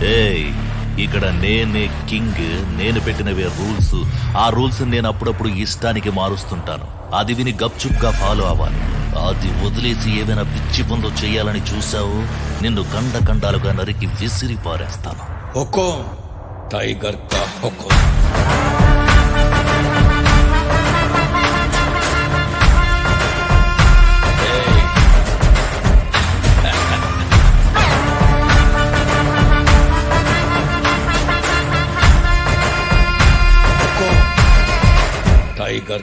ఏయ్, ఇక్కడ నేనే కింగ్. నేను పెట్టినవే రూల్స్. ఆ రూల్స్ నేను అప్పుడప్పుడు ఇష్టానికి మారుస్తుంటాను. అది విని గప్చుప్గా ఫాలో అవ్వాలి. అది వదిలేసి ఏదైనా పిచ్చి పనులు చేయాలని చూసావు, నిన్ను కండాలుగా నరికి విసిరి పారేస్తాను. హుకుం టైగర్ కా హుకుం. टाइगर